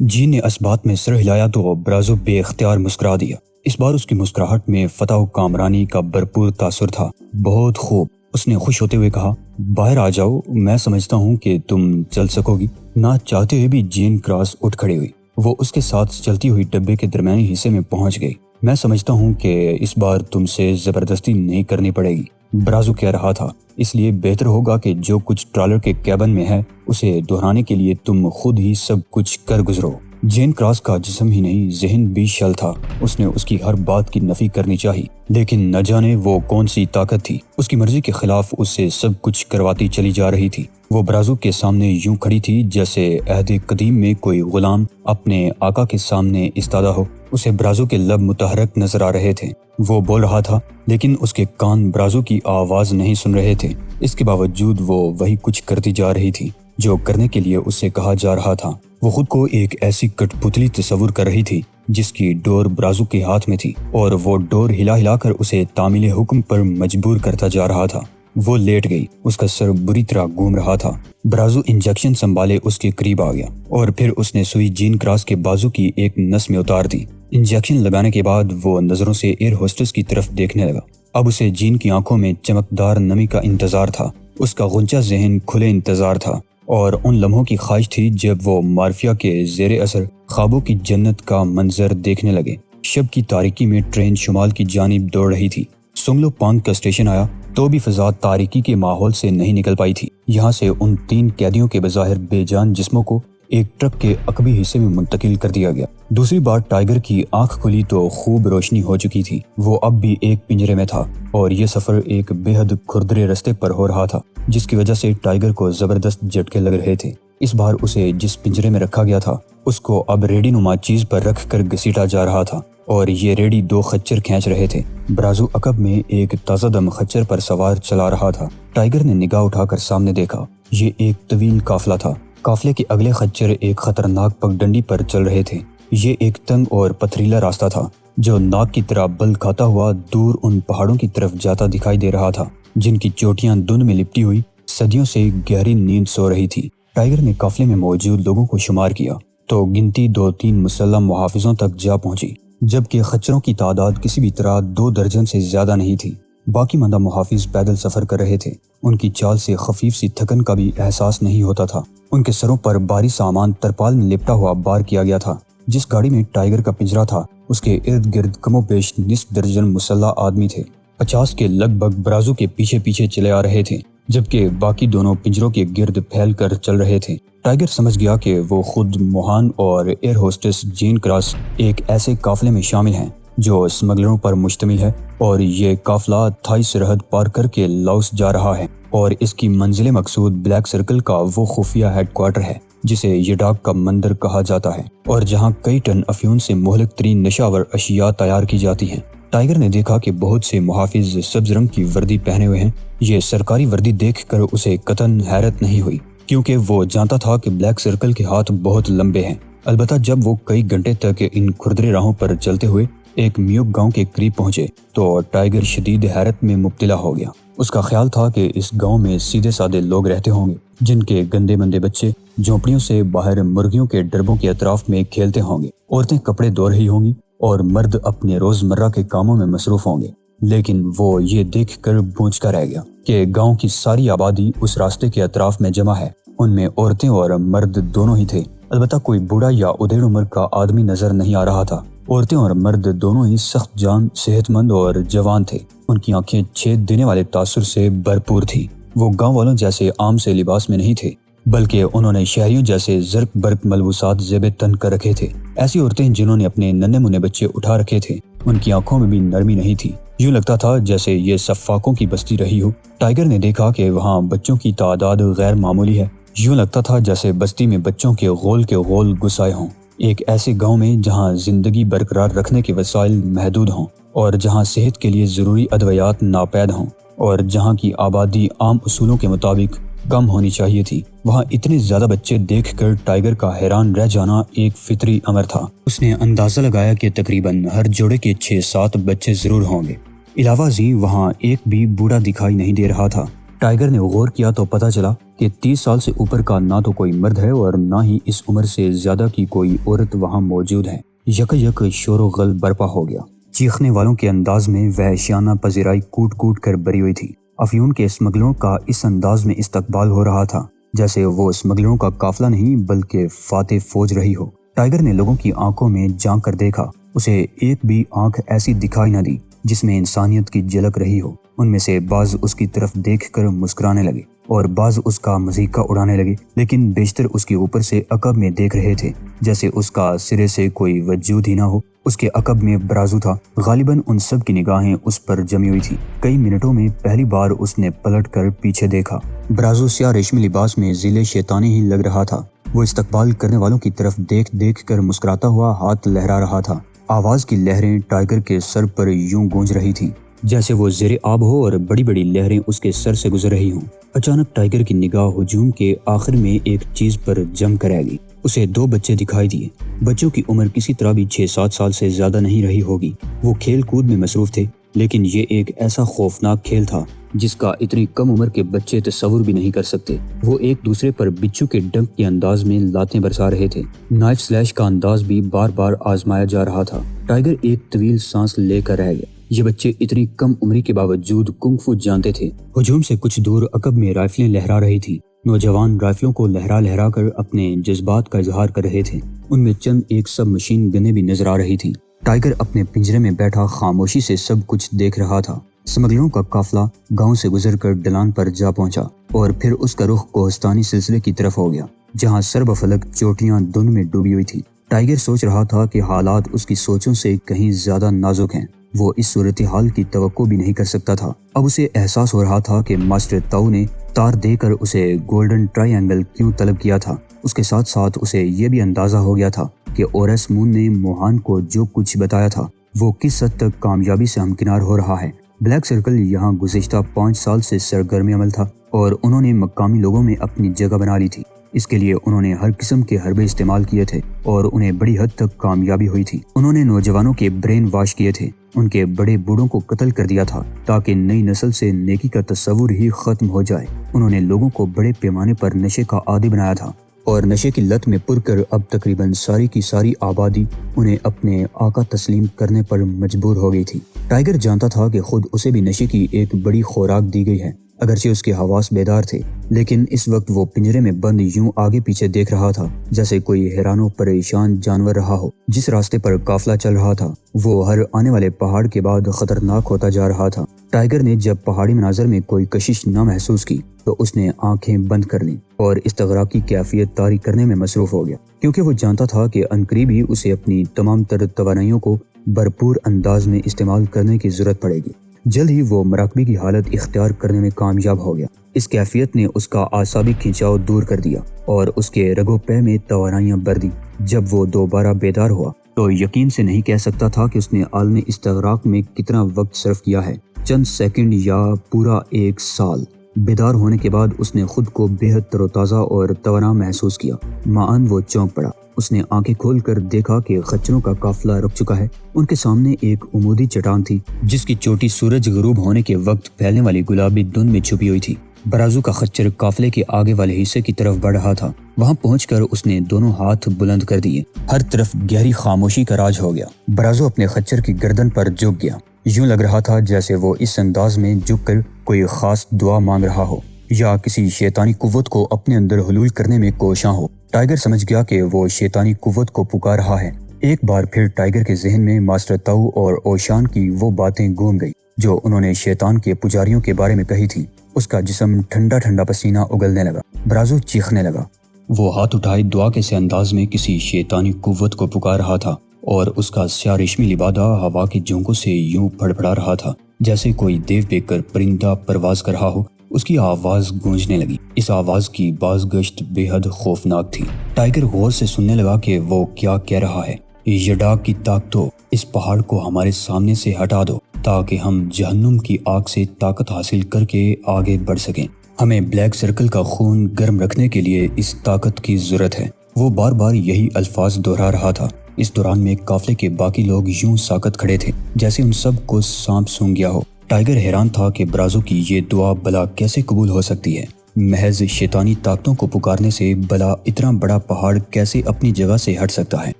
جین نے اس بات میں سر ہلایا تو برازو بے اختیار مسکرا دیا۔ اس بار اس کی مسکراہٹ میں فتح و کامرانی کا بھرپور تاثر تھا۔ بہت خوب، اس نے خوش ہوتے ہوئے کہا، باہر آ جاؤ، میں سمجھتا ہوں کہ تم چل سکو گی۔ نہ چاہتے ہوئے بھی جین کراس اٹھ کھڑی ہوئی۔ وہ اس کے ساتھ چلتی ہوئی ڈبے کے درمیانی حصے میں پہنچ گئی۔ میں سمجھتا ہوں کہ اس بار تم سے زبردستی نہیں کرنی پڑے گی، برازو کہہ رہا تھا، اس لیے بہتر ہوگا کہ جو کچھ ٹرالر کے کیبن میں ہے اسے دہرانے کے لیے تم خود ہی سب کچھ کر گزرو۔ جین کراس کا جسم ہی نہیں ذہن بھی شل تھا۔ اس نے اس کی ہر بات کی نفی کرنی چاہی، لیکن نہ جانے وہ کون سی طاقت تھی اس کی مرضی کے خلاف اس سے سب کچھ کرواتی چلی جا رہی تھی۔ وہ برازو کے سامنے یوں کھڑی تھی جیسے عہد قدیم میں کوئی غلام اپنے آقا کے سامنے استادہ ہو۔ اسے برازو کے لب متحرک نظر آ رہے تھے۔ وہ بول رہا تھا لیکن اس کے کان برازو کی آواز نہیں سن رہے تھے۔ اس کے باوجود وہ وہی کچھ کرتی جا رہی تھی جو کرنے کے لیے اس سے کہا جا رہا تھا۔ وہ خود کو ایک ایسی کٹ پتلی تصور کر رہی تھی جس کی ڈور برازو کے ہاتھ میں تھی اور وہ ڈور ہلا ہلا کر اسے تعمیل حکم پر مجبور کرتا جا رہا تھا۔ وہ لیٹ گئی، اس کا سر بری طرح گھوم رہا تھا۔ برازو انجیکشن سنبھالے اس کے قریب آ گیا اور پھر اس نے سوئی جین کراس کے بازو کی ایک نس میں اتار دی۔ انجیکشن لگانے کے بعد وہ نظروں سے ایئر ہوسٹس کی طرف دیکھنے لگا۔ اب اسے جین کی آنکھوں میں چمکدار نمی کا انتظار تھا۔ اس کا غنچہ ذہن کھلے انتظار تھا اور ان لمحوں کی خواہش تھی جب وہ مارفیا کے زیر اثر خوابوں کی جنت کا منظر دیکھنے لگے۔ شب کی تاریکی میں ٹرین شمال کی جانب دوڑ رہی تھی۔ سنگلو پانگ کا اسٹیشن آیا تو بھی فضا تاریکی کے ماحول سے نہیں نکل پائی تھی۔ یہاں سے ان 3 قیدیوں کے بظاہر بے جان جسموں کو ایک ٹرک کے عقبی حصے میں منتقل کر دیا گیا۔ دوسری بار ٹائیگر کی آنکھ کھلی تو خوب روشنی ہو چکی تھی۔ وہ اب بھی ایک پنجرے میں تھا اور یہ سفر ایک بے حد کھردرے رستے پر ہو رہا تھا جس کی وجہ سے ٹائیگر کو زبردست جھٹکے لگ رہے تھے۔ اس بار اسے جس پنجرے میں رکھا گیا تھا اس کو اب ریڑھی نما چیز پر رکھ کر گھسیٹا جا رہا تھا اور یہ ریڑھی 2 خچر کھینچ رہے تھے۔ برازو عقب میں ایک تازہ دم خچر پر سوار چلا رہا تھا۔ ٹائیگر نے نگاہ اٹھا کر سامنے دیکھا۔ یہ ایک طویل قافلہ تھا۔ قافلے کے اگلے خچر ایک خطرناک پگڈنڈی پر چل رہے تھے۔ یہ ایک تنگ اور پتھریلا راستہ تھا جو ناک کی طرح بل کھاتا ہوا دور ان پہاڑوں کی طرف جاتا دکھائی دے رہا تھا جن کی چوٹیاں دھند میں لپٹی ہوئی صدیوں سے گہری نیند سو رہی تھی۔ ٹائیگر نے قافلے میں موجود لوگوں کو شمار کیا تو گنتی 2-3 مسلح محافظوں تک جا پہنچی، جبکہ خچروں کی تعداد کسی بھی طرح 2 درجن سے زیادہ نہیں تھی۔ باقی ماندہ محافظ پیدل سفر کر رہے تھے۔ ان کی چال سے خفیف سی تھکن کا بھی احساس نہیں ہوتا تھا۔ ان کے سروں پر بھاری سامان ترپال میں لپٹا ہوا بار کیا گیا تھا۔ جس گاڑی میں ٹائیگر کا پنجرا تھا اس کے ارد گرد کم و بیش نصف درجن مسلح آدمی تھے۔ 50 کے لگ بھگ برازو کے پیچھے پیچھے چلے آ رہے تھے جبکہ باقی دونوں پنجروں کے گرد پھیل کر چل رہے تھے۔ ٹائیگر سمجھ گیا کہ وہ خود موہان اور ایئر ہوسٹس جین کراس ایک ایسے قافلے میں شامل ہیں جو اسمگلروں پر مشتمل ہے اور یہ قافلہ تھائی سرحد پار کر کے لاؤس جا رہا ہے اور اس کی منزل مقصود بلیک سرکل کا وہ خفیہ ہیڈ کوارٹر ہے جسے یڈاک کا مندر کہا جاتا ہے اور جہاں کئی ٹن افیون سے مہلک ترین نشاور اشیاء تیار کی جاتی ہیں۔ ٹائیگر نے دیکھا کہ بہت سے محافظ سبز رنگ کی وردی پہنے ہوئے ہیں۔ یہ سرکاری وردی دیکھ کر اسے قطعاً حیرت نہیں ہوئی کیونکہ وہ جانتا تھا کہ بلیک سرکل کے ہاتھ بہت لمبے ہیں۔ البتہ جب وہ کئی گھنٹے تک ان کھردرے راہوں پر چلتے ہوئے ایک میوک گاؤں کے قریب پہنچے تو ٹائیگر شدید حیرت میں مبتلا ہو گیا۔ اس کا خیال تھا کہ اس گاؤں میں سیدھے سادے لوگ رہتے ہوں گے جن کے گندے مندے بچے جھونپڑیوں سے باہر مرغیوں کے ڈربوں کے اطراف میں کھیلتے ہوں گے، عورتیں کپڑے دھو رہی ہوں گی اور مرد اپنے روزمرہ کے کاموں میں مصروف ہوں گے۔ لیکن وہ یہ دیکھ کر بونچکا رہ گیا کہ گاؤں کی ساری آبادی اس راستے کے اطراف میں جمع ہے۔ ان میں عورتیں اور مرد دونوں ہی تھے، البتہ کوئی بوڑھا یا ادھیڑ عمر کا آدمی نظر نہیں آ رہا تھا۔ عورتیں اور مرد دونوں ہی سخت جان، صحت مند اور جوان تھے۔ ان کی آنکھیں چھید دینے والے تاثر سے بھرپور تھی۔ وہ گاؤں والوں جیسے عام سے لباس میں نہیں تھے بلکہ انہوں نے شہریوں جیسے زرق برق ملبوسات زیب تن کر رکھے تھے۔ ایسی عورتیں جنہوں نے اپنے ننھے منھے بچے اٹھا رکھے تھے ان کی آنکھوں میں بھی نرمی نہیں تھی، یوں لگتا تھا جیسے یہ سفاکوں کی بستی رہی ہو۔ ٹائیگر نے دیکھا کہ وہاں بچوں کی تعداد غیر معمولی ہے، یوں لگتا تھا جیسے بستی میں بچوں کے غول گھس آئے ہوں۔ ایک ایسے گاؤں میں جہاں زندگی برقرار رکھنے کے وسائل محدود ہوں اور جہاں صحت کے لیے ضروری ادویات ناپید ہوں اور جہاں کی آبادی عام اصولوں کے مطابق کم ہونی چاہیے تھی، وہاں اتنے زیادہ بچے دیکھ کر ٹائیگر کا حیران رہ جانا ایک فطری امر تھا۔ اس نے اندازہ لگایا کہ تقریباً ہر جوڑے کے 6-7 بچے ضرور ہوں گے۔ علاوہ ازیں وہاں ایک بھی بوڑھا دکھائی نہیں دے رہا تھا۔ ٹائیگر نے غور کیا تو پتہ چلا کہ کہ 30 سال سے اوپر کا نہ تو کوئی مرد ہے اور نہ ہی اس عمر سے زیادہ کی کوئی عورت وہاں موجود ہے۔ یک شور و غل برپا ہو گیا۔ چیخنے والوں کے انداز میں وحشیانہ پذیرائی کوٹ کوٹ کر بری ہوئی تھی۔ افیون کے اسمگلروں کا اس انداز میں استقبال ہو رہا تھا جیسے وہ اسمگلروں کا قافلہ نہیں بلکہ فاتح فوج رہی ہو۔ ٹائیگر نے لوگوں کی آنکھوں میں جھانک کر دیکھا۔ اسے ایک بھی آنکھ ایسی دکھائی نہ دی جس میں انسانیت کی جھلک رہی ہو۔ ان میں سے بعض اس کی طرف دیکھ کر مسکرانے لگے اور بعض اس کا مذاق اڑانے لگے، لیکن بیشتر اس کے اوپر سے عقب میں دیکھ رہے تھے جیسے اس کا سرے سے کوئی وجود ہی نہ ہو۔ اس کے عقب میں برازو تھا۔ غالباً ان سب کی نگاہیں اس پر جمی ہوئی تھی۔ کئی منٹوں میں پہلی بار اس نے پلٹ کر پیچھے دیکھا۔ برازو سیاہ ریشمی لباس میں ذیل شیطانی ہی لگ رہا تھا۔ وہ استقبال کرنے والوں کی طرف دیکھ کر مسکراتا ہوا ہاتھ لہرا رہا تھا۔ آواز کی لہریں ٹائیگر کے سر پر یوں گونج رہی تھی جیسے وہ زیر آب ہو اور بڑی بڑی لہریں اس کے سر سے گزر رہی ہوں۔ اچانک ٹائیگر کی نگاہ ہجوم کے آخر میں ایک چیز پر جم کر آ گئی۔ اسے 2 بچے دکھائی دیے۔ بچوں کی عمر کسی طرح بھی 6-7 سال سے زیادہ نہیں رہی ہوگی۔ وہ کھیل کود میں مصروف تھے، لیکن یہ ایک ایسا خوفناک کھیل تھا جس کا اتنی کم عمر کے بچے تصور بھی نہیں کر سکتے۔ وہ ایک دوسرے پر بچھو کے ڈنک کے انداز میں لاتیں برسا رہے تھے۔ نائف سلیش کا انداز بھی بار بار آزمایا جا رہا تھا۔ ٹائیگر ایک طویل سانس لے کر رہ گیا۔ یہ بچے اتنی کم عمری کے باوجود کنگ فو جانتے تھے۔ ہجوم سے کچھ دور عقب میں رائفلیں لہرا رہی تھی۔ نوجوان رائفلوں کو لہرا کر اپنے جذبات کا اظہار کر رہے تھے۔ ان میں چند ایک سب مشین گنیں بھی نظر آ رہی تھیں۔ ٹائیگر اپنے پنجرے میں بیٹھا خاموشی سے سب کچھ دیکھ رہا تھا۔ اسمگلروں کا قافلہ گاؤں سے گزر کر ڈلان پر جا پہنچا اور پھر اس کا رخ کوہستانی سلسلے کی طرف ہو گیا جہاں سرب فلک چوٹیاں دھند میں ڈوبی ہوئی تھی۔ ٹائیگر سوچ رہا تھا کہ حالات اس کی سوچوں سے کہیں زیادہ نازک ہیں۔ وہ اس صورتحال کی توقع بھی نہیں کر سکتا تھا۔ اب اسے احساس ہو رہا تھا کہ ماسٹر تاؤ نے تار دے کر اسے گولڈن ٹرائی اینگل کیوں طلب کیا تھا۔ اس کے ساتھ ساتھ اسے یہ بھی اندازہ ہو گیا تھا کہ اورس مون نے موہان کو جو کچھ بتایا تھا وہ کس حد تک کامیابی سے ہمکنار ہو رہا ہے۔ بلیک سرکل یہاں گزشتہ 5 سال سے سرگرم عمل تھا اور انہوں نے مقامی لوگوں میں اپنی جگہ بنا لی تھی۔ اس کے لیے انہوں نے ہر قسم کے حربے استعمال کیے تھے اور انہیں بڑی حد تک کامیابی ہوئی تھی۔ انہوں نے نوجوانوں کے برین واش کیے تھے، ان کے بڑے بوڑھوں کو قتل کر دیا تھا تاکہ نئی نسل سے نیکی کا تصور ہی ختم ہو جائے۔ انہوں نے لوگوں کو بڑے پیمانے پر نشے کا عادی بنایا تھا اور نشے کی لت میں پُر کر اب تقریباً ساری کی ساری آبادی انہیں اپنے آقا تسلیم کرنے پر مجبور ہو گئی تھی۔ ٹائیگر جانتا تھا کہ خود اسے بھی نشے کی ایک بڑی خوراک دی گئی ہے، اگرچہ اس کے حواس بیدار تھے، لیکن اس وقت وہ پنجرے میں بند یوں آگے پیچھے دیکھ رہا تھا جیسے کوئی حیران و پریشان جانور رہا ہو۔ جس راستے پر قافلہ چل رہا تھا وہ ہر آنے والے پہاڑ کے بعد خطرناک ہوتا جا رہا تھا۔ ٹائیگر نے جب پہاڑی مناظر میں کوئی کشش نہ محسوس کی تو اس نے آنکھیں بند کر لیں اور استغراق کی کیفیت طاری کرنے میں مصروف ہو گیا، کیونکہ وہ جانتا تھا کہ عنقریب ہی اسے اپنی تمام تر توانائیوں کو بھرپور انداز میں استعمال کرنے کی ضرورت پڑے گی۔ جلد ہی وہ مراقبے کی حالت اختیار کرنے میں کامیاب ہو گیا۔ اس کیفیت نے اس کا اعصابی کھنچاؤ دور کر دیا اور اس کے رگو پے میں توانائیاں بھر دی۔ جب وہ دوبارہ بیدار ہوا تو یقین سے نہیں کہہ سکتا تھا کہ اس نے عالم استغراق میں کتنا وقت صرف کیا ہے، چند سیکنڈ یا پورا 1 سال۔ بیدار ہونے کے بعد اس نے خود کو بے حد تر و تازہ اور توانا محسوس کیا۔ معاً وہ چونک پڑا۔ اس نے آنکھیں کھول کر دیکھا کہ خچروں کا قافلہ رک چکا ہے۔ ان کے سامنے ایک عمودی چٹان تھی جس کی چوٹی سورج غروب ہونے کے وقت پھیلنے والی گلابی دھند میں چھپی ہوئی تھی۔ برازو کا خچر قافلے کے آگے والے حصے کی طرف بڑھ رہا تھا۔ وہاں پہنچ کر اس نے دونوں ہاتھ بلند کر دیے۔ ہر طرف گہری خاموشی کا راج ہو گیا۔ برازو اپنے خچر کی گردن پر جھک گیا۔ یوں لگ رہا تھا جیسے وہ اس انداز میں جھک کر کوئی خاص دعا مانگ رہا ہو یا کسی شیطانی قوت کو اپنے اندر حلول کرنے میں کوشاں ہو۔ ٹائیگر سمجھ گیا کہ وہ شیطانی قوت کو پکار رہا ہے۔ ایک بار پھر ٹائیگر کے ذہن میں ماسٹر تاؤ اور اوشان کی وہ باتیں گھوم گئی جو انہوں نے شیطان کے پجاریوں کے بارے میں کہی تھی۔ اس کا جسم ٹھنڈا ٹھنڈا پسینہ اگلنے لگا۔ برازو چیخنے لگا۔ وہ ہاتھ اٹھائے دعا کے سے انداز میں کسی شیطانی قوت کو پکار رہا تھا اور اس کا سیاہ ریشمی لبادہ ہوا کے جھونکوں سے یوں پھڑپڑا رہا تھا جیسے کوئی دیو بے کر پرندہ پرواز کر رہا ہو۔ اس کی آواز گونجنے لگی۔ اس آواز کی باز گشت بے حد خوفناک تھی۔ ٹائیگر غور سے سننے لگا کہ وہ کیا کہہ رہا ہے۔ یڈاگ کی طاقتوں، اس پہاڑ کو ہمارے سامنے سے ہٹا دو تاکہ ہم جہنم کی آگ سے طاقت حاصل کر کے آگے بڑھ سکیں۔ ہمیں بلیک سرکل کا خون گرم رکھنے کے لیے اس طاقت کی ضرورت ہے۔ وہ بار بار یہی الفاظ دہرا رہا تھا۔ اس دوران میں قافلے کے باقی لوگ یوں ساکت کھڑے تھے جیسے ان سب کو سانپ سونگ گیا ہو۔ ٹائیگر حیران تھا کہ برازو کی یہ دعا بلا کیسے قبول ہو سکتی ہے۔ محض شیطانی طاقتوں کو پکارنے سے بلا اتنا بڑا پہاڑ کیسے اپنی جگہ سے ہٹ سکتا ہے؟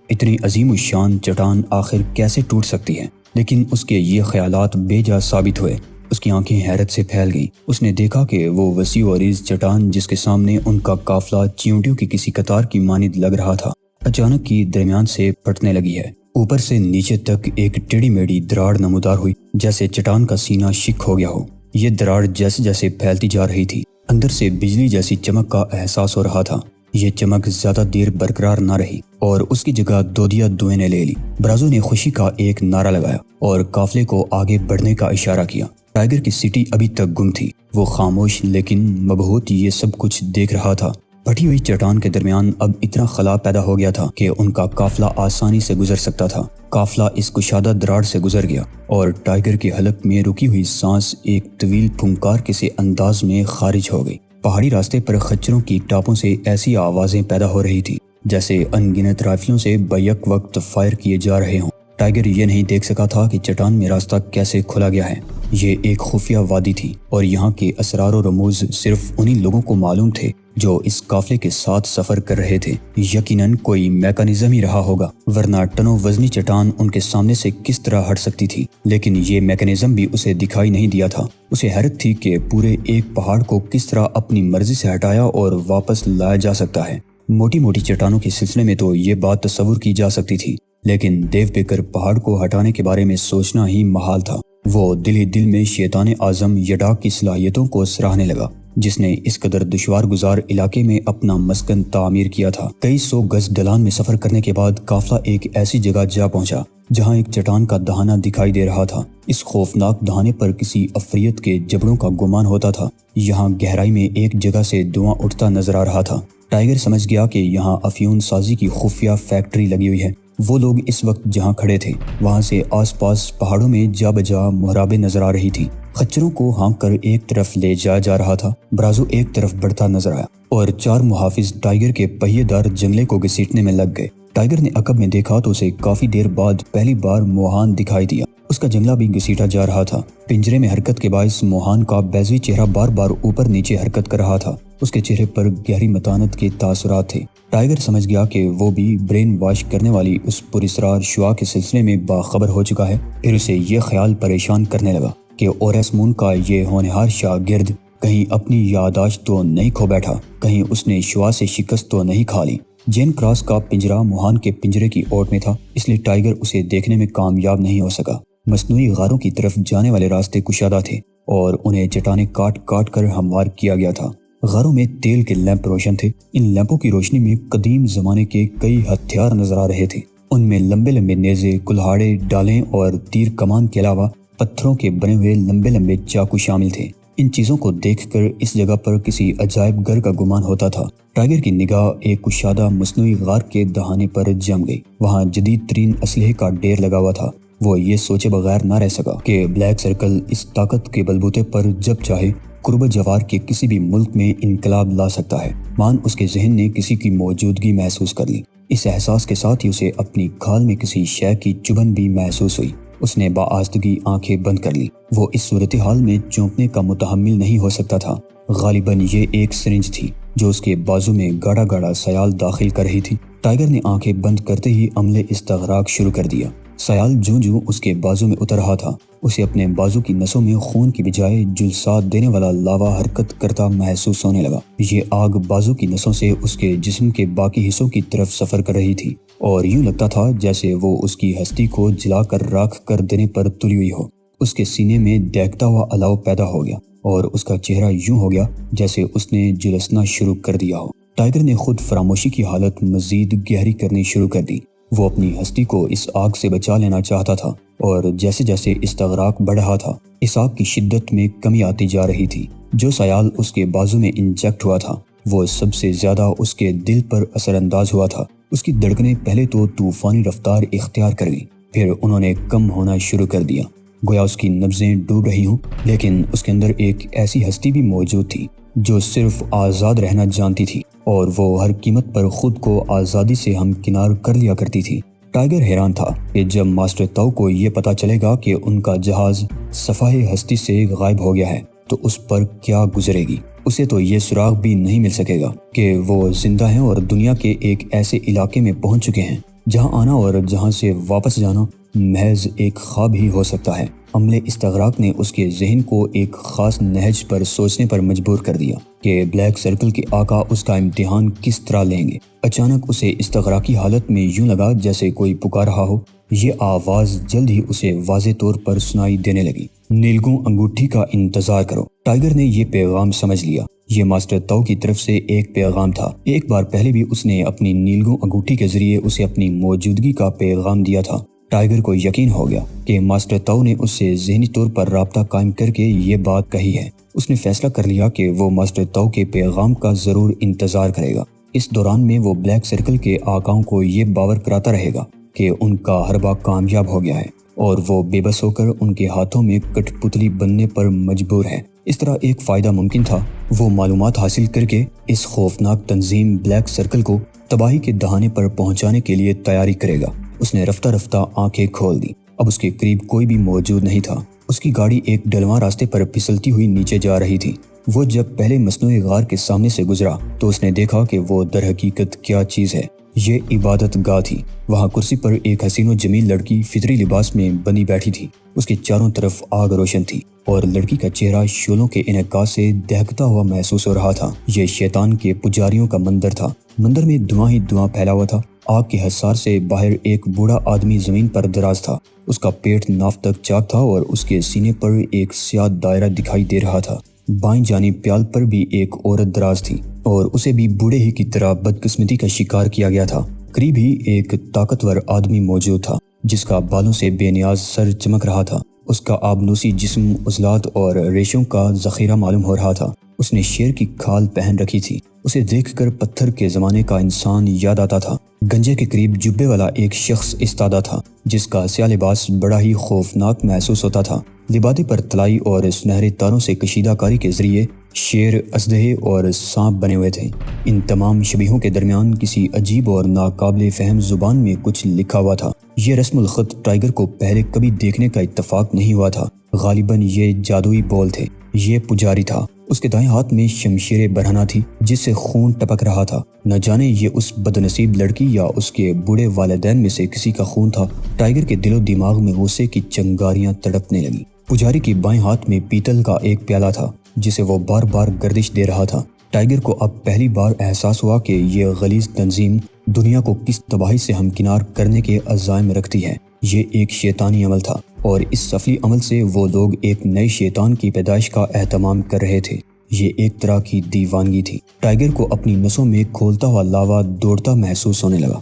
اتنی عظیم الشان چٹان آخر کیسے ٹوٹ سکتی ہے؟ لیکن اس کے یہ خیالات بے جا ثابت ہوئے۔ اس کی آنکھیں حیرت سے پھیل گئیں۔ اس نے دیکھا کہ وہ وسیع و عریض چٹان جس کے سامنے ان کا قافلہ چیونٹیوں کی کسی قطار کی مانند لگ رہا تھا، اچانک کی درمیان سے پھٹنے لگی ہے۔ اوپر سے نیچے تک ایک ٹیڑھی میڑھی دراڑ نمودار ہوئی، جیسے چٹان کا سینہ شک ہو گیا ہو۔ یہ دراڑ جیسے جیسے پھیلتی جا رہی تھی، اندر سے بجلی جیسی چمک کا احساس ہو رہا تھا۔ یہ چمک زیادہ دیر برقرار نہ رہی اور اس کی جگہ دودیا دوئیں نے لے لی۔ برازو نے خوشی کا ایک نعرہ لگایا اور قافلے کو آگے بڑھنے کا اشارہ کیا۔ ٹائیگر کی سیٹی ابھی تک گم تھی۔ وہ خاموش لیکن مبہوت یہ سب کچھ دیکھ رہا تھا۔ پھٹی ہوئی چٹان کے درمیان اب اتنا خلا پیدا ہو گیا تھا کہ ان کا قافلہ آسانی سے گزر سکتا تھا۔ قافلہ اس کشادہ دراڑ سے گزر گیا اور ٹائیگر کے حلق میں رکی ہوئی سانس ایک طویل پھنکار کے سے انداز میں خارج ہو گئی۔ پہاڑی راستے پر خچروں کی ٹاپوں سے ایسی آوازیں پیدا ہو رہی تھی جیسے ان گنت رائفلوں سے بیک وقت فائر کیے جا رہے ہوں۔ ٹائیگر یہ نہیں دیکھ سکا تھا کہ چٹان میں راستہ کیسے کھلا گیا ہے۔ یہ ایک خفیہ وادی تھی اور یہاں کے اسرار و رموز صرف انہی لوگوں کو معلوم تھے جو اس قافلے کے ساتھ سفر کر رہے تھے۔ یقیناً کوئی میکانزم ہی رہا ہوگا، ورنہ ٹنوں وزنی چٹان ان کے سامنے سے کس طرح ہٹ سکتی تھی؟ لیکن یہ میکانزم بھی اسے دکھائی نہیں دیا تھا۔ اسے حیرت تھی کہ پورے ایک پہاڑ کو کس طرح اپنی مرضی سے ہٹایا اور واپس لایا جا سکتا ہے۔ موٹی موٹی چٹانوں کے سلسلے میں تو یہ بات تصور کی جا سکتی تھی، لیکن دیو پیکر پہاڑ کو ہٹانے کے بارے میں سوچنا ہی محال تھا۔ وہ دل ہی دل میں شیطان اعظم یڈاک کی صلاحیتوں کو سراہنے لگا، جس نے اس قدر دشوار گزار علاقے میں اپنا مسکن تعمیر کیا تھا۔ کئی سو گز ڈھلان میں سفر کرنے کے بعد قافلہ ایک ایسی جگہ جا پہنچا جہاں ایک چٹان کا دہانہ دکھائی دے رہا تھا۔ اس خوفناک دہانے پر کسی عفریت کے جبڑوں کا گمان ہوتا تھا۔ یہاں گہرائی میں ایک جگہ سے دھواں اٹھتا نظر آ رہا تھا۔ ٹائیگر سمجھ گیا کہ یہاں افیون سازی کی خفیہ فیکٹری لگی ہوئی ہے۔ وہ لوگ اس وقت جہاں کھڑے تھے وہاں سے آس پاس پہاڑوں میں جا بجا محرابیں نظر آ رہی تھی۔ خچروں کو ہانک کر ایک طرف لے جایا جا رہا تھا۔ برازو ایک طرف بڑھتا نظر آیا اور چار محافظ ٹائیگر کے پہیے دار جنگلے کو گھسیٹنے میں لگ گئے۔ ٹائیگر نے عقب میں دیکھا تو اسے کافی دیر بعد پہلی بار موہان دکھائی دیا۔ اس کا جنگلہ بھی گھسیٹا جا رہا تھا۔ پنجرے میں حرکت کے باعث موہان کا بیضوی چہرہ بار بار اوپر نیچے حرکت کر رہا تھا۔ اس کے چہرے پر گہری متانت کے تاثرات تھے۔ ٹائیگر سمجھ گیا کہ وہ بھی برین واش کرنے والی اس پراسرار شعاع کے سلسلے میں باخبر ہو چکا ہے۔ پھر اسے یہ خیال پریشان کرنے لگا کہ اورس مون کا یہ ہونہار شاگرد کہیں اپنی یادداشت تو نہیں کھو بیٹھا، کہیں اس نے شعاع سے شکست تو نہیں کھا لی۔ جین کراس کا پنجرہ موہان کے پنجرے کی اوٹ میں تھا، اس لیے ٹائیگر اسے دیکھنے میں کامیاب نہیں ہو سکا۔ مصنوعی غاروں کی طرف جانے والے راستے کشادہ تھے اور انہیں چٹانیں کاٹ کاٹ کر ہموار کیا گیا تھا۔ غاروں میں تیل کے لیمپ روشن تھے۔ ان لیمپوں کی روشنی میں قدیم زمانے کے کئی ہتھیار نظر آ رہے تھے۔ ان میں لمبے لمبے نیزے، کلہاڑے، ڈالیں اور تیر کمان کے علاوہ پتھروں کے بنے ہوئے لمبے لمبے چاقو شامل تھے۔ ان چیزوں کو دیکھ کر اس جگہ پر کسی عجائب گھر کا گمان ہوتا تھا۔ ٹائیگر کی نگاہ ایک کشادہ مصنوعی غار کے دہانے پر جم گئی۔ وہاں جدید ترین اسلحے کا ڈھیر لگا ہوا تھا۔ وہ یہ سوچے بغیر نہ رہ سکا کہ بلیک سرکل اس طاقت کے بلبوتے پر جب چاہے قرب جوار کے کسی بھی ملک میں انقلاب لا سکتا ہے۔ مان اس کے ذہن نے کسی کی موجودگی محسوس کر لی۔ اس احساس کے ساتھ ہی اسے اپنی کھال میں کسی شے کی چبھن بھی محسوس ہوئی۔ اس نے بآہستگی آنکھیں بند کر لی۔ وہ اس صورتحال میں چونکنے کا متحمل نہیں ہو سکتا تھا۔ غالباً یہ ایک سرنج تھی جو اس کے بازو میں گاڑا گاڑا سیال داخل کر رہی تھی۔ ٹائیگر نے آنکھیں بند کرتے ہی عملے استغراق شروع کر دیا۔ سیال جوں جوں اس کے بازو میں اتر رہا تھا، اسے اپنے بازو کی نسوں میں خون کی بجائے جلسات دینے والا لاوا حرکت کرتا محسوس ہونے لگا۔ یہ آگ بازو کی نسوں سے اس کے جسم کے باقی حصوں کی طرف سفر کر رہی تھی اور یوں لگتا تھا جیسے وہ اس کی ہستی کو جلا کر راکھ کر دینے پر تلی ہوئی ہو۔ اس کے سینے میں دیکھتا ہوا الاؤ پیدا ہو گیا اور اس کا چہرہ یوں ہو گیا جیسے اس نے جلسنا شروع کر دیا ہو۔ ٹائیگر نے خود فراموشی کی حالت مزید گہری کرنی شروع کر دی۔ وہ اپنی ہستی کو اس آگ سے بچا لینا چاہتا تھا اور جیسے جیسے استغراق بڑھ رہا تھا اس آگ کی شدت میں کمی آتی جا رہی تھی۔ جو سیال اس کے بازو میں انجیکٹ ہوا تھا وہ سب سے زیادہ اس کے دل پر اثر انداز ہوا تھا۔ اس کی دھڑکنیں پہلے تو طوفانی رفتار اختیار کر گئیں، پھر انہوں نے کم ہونا شروع کر دیا، گویا اس کی نبضیں ڈوب رہی ہوں۔ لیکن اس کے اندر ایک ایسی ہستی بھی موجود تھی جو صرف آزاد رہنا جانتی تھی اور وہ ہر قیمت پر خود کو آزادی سے ہمکنار کر لیا کرتی تھی۔ ٹائیگر حیران تھا کہ جب ماسٹر تاؤ کو یہ پتا چلے گا کہ ان کا جہاز صفحہ ہستی سے غائب ہو گیا ہے تو اس پر کیا گزرے گی؟ اسے تو یہ سراغ بھی نہیں مل سکے گا کہ وہ زندہ ہیں اور دنیا کے ایک ایسے علاقے میں پہنچ چکے ہیں جہاں آنا اور جہاں سے واپس جانا محض ایک خواب ہی ہو سکتا ہے۔ عملِ استغراق نے اس کے ذہن کو ایک خاص نہج پر سوچنے پر مجبور کر دیا کہ بلیک سرکل کے آقا اس کا امتحان کس طرح لیں گے۔ اچانک اسے استغراقی حالت میں یوں لگا جیسے کوئی پکار رہا ہو۔ یہ آواز جلد ہی اسے واضح طور پر سنائی دینے لگی، نیلگوں انگوٹھی کا انتظار کرو۔ ٹائیگر نے یہ پیغام سمجھ لیا، یہ ماسٹر تو کی طرف سے ایک پیغام تھا۔ ایک بار پہلے بھی اس نے اپنی نیلگوں انگوٹھی کے ذریعے اسے اپنی موجودگی کا پیغام دیا تھا۔ ٹائیگر کو یقین ہو گیا کہ ماسٹر تو نے اس سے ذہنی طور پر رابطہ قائم کر کے یہ بات کہی ہے۔ اس نے فیصلہ کر لیا کہ وہ ماسٹر تو کے پیغام کا ضرور انتظار کرے گا۔ اس دوران میں وہ بلیک سرکل کے آقاؤں کو یہ باور کراتا رہے گا کہ ان کا حربہ کامیاب ہو گیا ہے اور وہ بے بس ہو کر ان کے ہاتھوں میں کٹ پتلی بننے پر مجبور ہے۔ اس طرح ایک فائدہ ممکن تھا، وہ معلومات حاصل کر کے اس خوفناک تنظیم بلیک سرکل کو تباہی کے دہانے پر پہنچانے کے لیے تیاری کرے گا۔ اس نے رفتہ رفتہ آنکھیں کھول دی۔ اب اس کے قریب کوئی بھی موجود نہیں تھا۔ اس کی گاڑی ایک ڈھلواں راستے پر پھسلتی ہوئی نیچے جا رہی تھی۔ وہ جب پہلے مصنوعی غار کے سامنے سے گزرا تو اس نے دیکھا کہ وہ در حقیقت کیا چیز ہے۔ یہ عبادت گاہ تھی۔ وہاں کرسی پر ایک حسین و جمیل لڑکی فطری لباس میں بندھی بیٹھی تھی۔ اس کے چاروں طرف آگ روشن تھی اور لڑکی کا چہرہ شعلوں کے انعکاس سے دہکتا ہوا محسوس ہو رہا تھا۔ یہ شیطان کے پجاریوں کا مندر تھا۔ مندر میں دھواں ہی دھواں پھیلا ہوا تھا۔ آگ کے حصار سے باہر ایک بوڑھا آدمی زمین پر دراز تھا۔ اس کا پیٹ ناف تک چاک تھا اور اس کے سینے پر ایک سیاہ دائرہ دکھائی دے رہا تھا۔ بائیں جانب پیال پر بھی ایک عورت دراز تھی اور اسے بھی بوڑھے ہی کی طرح بدقسمتی کا شکار کیا گیا تھا۔ قریب ہی ایک طاقتور آدمی موجود تھا جس کا بالوں سے بے نیاز سر چمک رہا تھا۔ اس کا آبنوسی جسم عضلات اور ریشوں کا ذخیرہ معلوم ہو رہا تھا۔ اس نے شیر کی کھال پہن رکھی تھی۔ اسے دیکھ کر پتھر کے زمانے کا انسان یاد آتا تھا۔ گنجے کے قریب جبے والا ایک شخص استادہ تھا جس کا سیاہ لباس بڑا ہی خوفناک محسوس ہوتا تھا۔ لبادے پر طلائی اور سنہرے تاروں سے کشیدہ کاری کے ذریعے شیر، اژدہے اور سانپ بنے ہوئے تھے۔ ان تمام شبیہوں کے درمیان کسی عجیب اور ناقابل فہم زبان میں کچھ لکھا ہوا تھا۔ یہ رسم الخط ٹائیگر کو پہلے کبھی دیکھنے کا اتفاق نہیں ہوا تھا۔ غالباً یہ جادوئی بول تھے۔ یہ پجاری تھا۔ اس کے دائیں ہاتھ میں شمشیر برہنہ تھی جس سے خون ٹپک رہا تھا۔ نہ جانے یہ اس بدنصیب لڑکی یا اس کے بوڑھے والدین میں سے کسی کا خون تھا۔ ٹائیگر کے دل و دماغ میں غصے کی چنگاریاں تڑپنے لگیں۔ پجاری کے بائیں ہاتھ میں پیتل کا ایک پیالہ تھا جسے وہ بار بار گردش دے رہا تھا۔ ٹائیگر کو اب پہلی بار احساس ہوا کہ یہ غلیظ تنظیم دنیا کو کس تباہی سے ہمکنار کرنے کے عزائم رکھتی ہے۔ یہ ایک شیطانی عمل تھا اور اس سفلی عمل سے وہ لوگ ایک نئے شیطان کی پیدائش کا اہتمام کر رہے تھے۔ یہ ایک طرح کی دیوانگی تھی۔ ٹائیگر کو اپنی نسوں میں کھولتا ہوا لاوا دوڑتا محسوس ہونے لگا۔